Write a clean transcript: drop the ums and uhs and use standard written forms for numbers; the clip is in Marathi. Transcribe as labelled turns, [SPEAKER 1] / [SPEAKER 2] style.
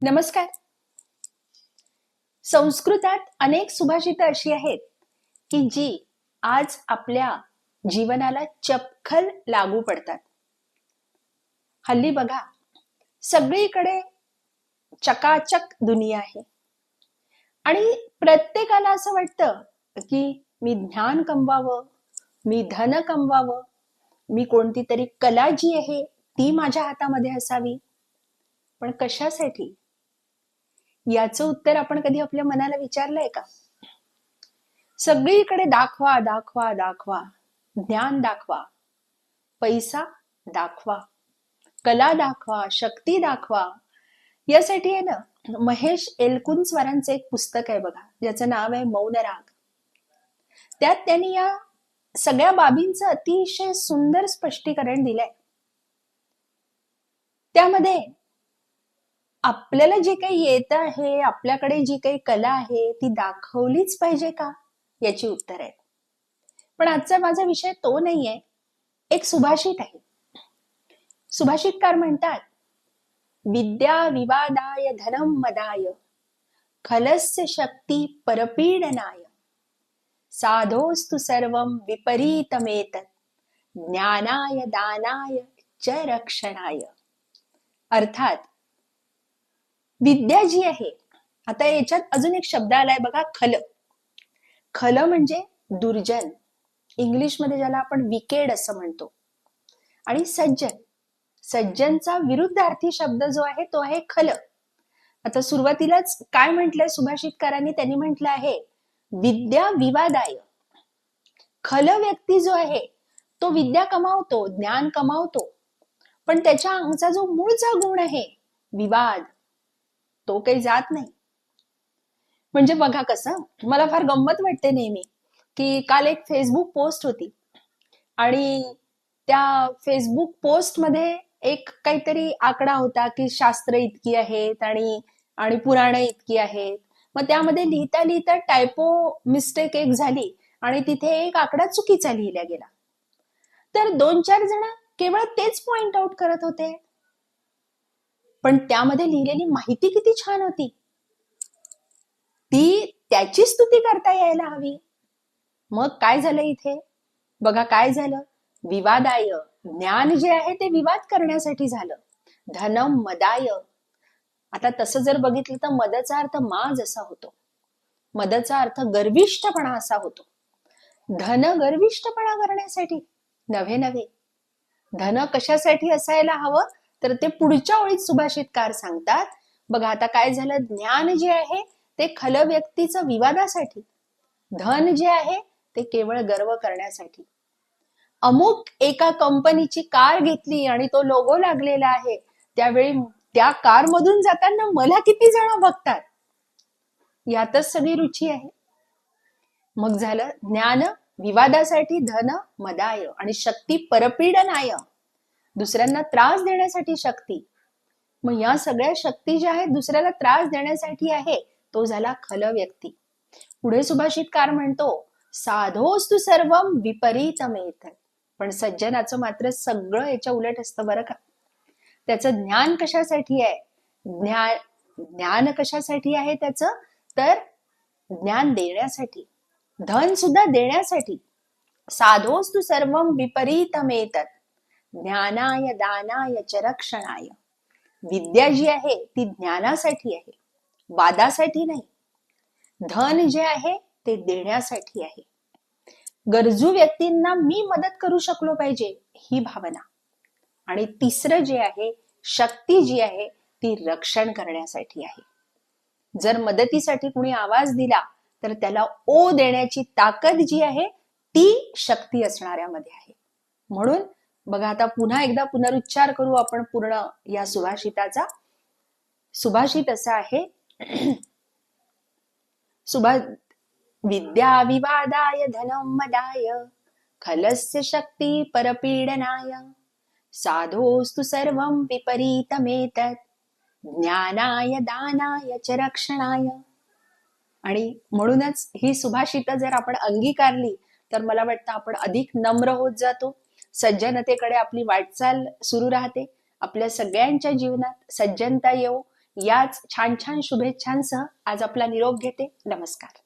[SPEAKER 1] नमस्कार. संस्कृतात अनेक सुभाषितं अशी आहेत की जी आज आपल्या जीवनाला चपखल लागू पडतात. हल्ली बघा, सगळीकडे चकाचक दुनिया आहे आणि प्रत्येकाला असं वाटतं की मी ज्ञान कमवावं, मी धन कमवावं, मी कोणती तरी कला जी आहे ती माझ्या हातामध्ये असावी. पण कशासाठी? याचं उत्तर आपण कधी आपल्या मनाला विचारलंय का? सगळीकडे दाखवा दाखवा दाखवा, ज्ञान दाखवा, पैसा दाखवा, कला दाखवा, शक्ती दाखवा. यासाठी आहे ना, महेश एलकुंचवारांचं एक पुस्तक आहे बघा, ज्याचं नाव आहे मौन राग. त्यात त्यांनी या सगळ्या बाबींचं अतिशय सुंदर स्पष्टीकरण दिलंय. त्यामध्ये आपल्याला जे काही येत आहे, आपल्याकडे जी काही कला आहे ती दाखवलीच पाहिजे का, याची उत्तर आहे. पण आजचा माझा विषय तो नाहीये. एक सुभाषित आहे. सुभाषितकार म्हणतात, विद्या विवादाय धनम मदाय, खलस्य शक्ती परपीडनाय, साधोस्तु सर्वं विपरीतमेतत्, ज्ञानाय दानाय च रक्षणाय. अर्थात विद्या जी आहे, आता याच्यात अजून एक शब्द आलाय बघा, खल. खल म्हणजे दुर्जन, इंग्लिशमध्ये ज्याला आपण विकेड असं म्हणतो. आणि सज्जन, सज्जनचा विरुद्धार्थी शब्द जो आहे तो आहे खल. आता सुरुवातीलाच काय म्हटलंय सुभाषितकारांनी? त्यांनी म्हटलं आहे विद्या विवादाय. खल व्यक्ती जो आहे तो विद्या कमावतो, ज्ञान कमावतो, पण त्याच्या अंगचा जो मूळचा गुण आहे विवाद, तो काही जात नाही. म्हणजे बघा कसं, मला फार गंमत वाटते नेहमी की काल एक फेसबुक पोस्ट होती आणि त्या फेसबुक पोस्ट मध्ये एक काहीतरी आकडा होता की शास्त्र इतकी आहेत आणि पुराण इतकी आहेत. मग त्यामध्ये लिहिता लिहिता टायपो मिस्टेक एक झाली आणि तिथे एक आकडा चुकीचा लिहिला गेला. तर 2-4 जण केवळ तेच पॉइंट आउट करत होते, पण त्यामध्ये लिहिलेली माहिती किती छान होती, ती त्याची स्तुती करता यायला हवी. मग काय झालं इथे? बघा काय झालं, विवादाय. ज्ञान जे आहे ते विवाद करण्यासाठी झालं. धनम मदाय. आता तसं जर बघितलं तर मदचा अर्थ माज असा होतो, मदचा अर्थ गर्विष्ठपणा असा होतो. धन गर्विष्ठपणा करण्यासाठी नव्हे नव्हे. धन कशासाठी असायला हवं? तर ते पुढच्या ओळीत सुभाषितकार सांगतात. बघा आता काय झालं, ज्ञान जे आहे ते खल व्यक्तीचं विवादासाठी, धन जे आहे ते केवळ गर्व करण्यासाठी. अमुक एका कंपनीची कार घेतली आणि तो लोगो लागलेला आहे, त्यावेळी त्या कार मधून जाताना मला किती जण बघतात, यातच सगळी रुची आहे. मग झालं ज्ञान विवादासाठी, धन मदाय, आणि शक्ती परपीडनाय, दुसऱ्यांना त्रास देण्यासाठी शक्ती. मग या सगळ्या शक्ती ज्या आहेत दुसऱ्याला त्रास देण्यासाठी आहे, तो झाला खल व्यक्ती. पुढे सुभाषितकार म्हणतो, साधोस्तु सर्वं विपरीतमेतत्. पण सज्जनाचं मात्र सगळं याच्या उलट असतं बरं का. त्याचं ज्ञान कशासाठी आहे? ज्ञान कशासाठी आहे त्याचं? तर ज्ञान देण्यासाठी, धन सुद्धा देण्यासाठी. साधोस्तु सर्वं विपरीतमेतत्, ज्ञानाय दानाय च रक्षणाय. विद्या जी आहे ती ज्ञानासाठी आहे, वादासाठी नाही. धन जे आहे ते देण्यासाठी आहे. गरजू व्यक्तींना मी मदत करू शकलो पाहिजे, ही भावना. आणि तिसरं जे आहे, शक्ती जी आहे ती रक्षण करण्यासाठी आहे. जर मदतीसाठी कुणी आवाज दिला तर त्याला ओ देण्याची ताकद जी आहे ती शक्ती असणाऱ्यामध्ये आहे. म्हणून बघा, आता पुन्हा एकदा पुनरुच्चार करू आपण पूर्ण या सुभाषिताचा. सुभाषित असा आहे, विद्या विवादाय धनम मदाय, खलस्य शक्ती परपीडनाय, साधोस्तु सर्वं विपरीतमेतत्, ज्ञानाय दानाय च रक्षणाय. आणि म्हणूनच ही सुभाषितं जर आपण अंगीकारली तर मला वाटतं आपण अधिक नम्र होत जातो, सज्जनतेकडे आपली वाटचाल सुरू राहते. आपल्या सगळ्यांच्या जीवनात सज्जनता येवो याच छान छान शुभेच्छांसह आज आपला निरोप घेते. नमस्कार.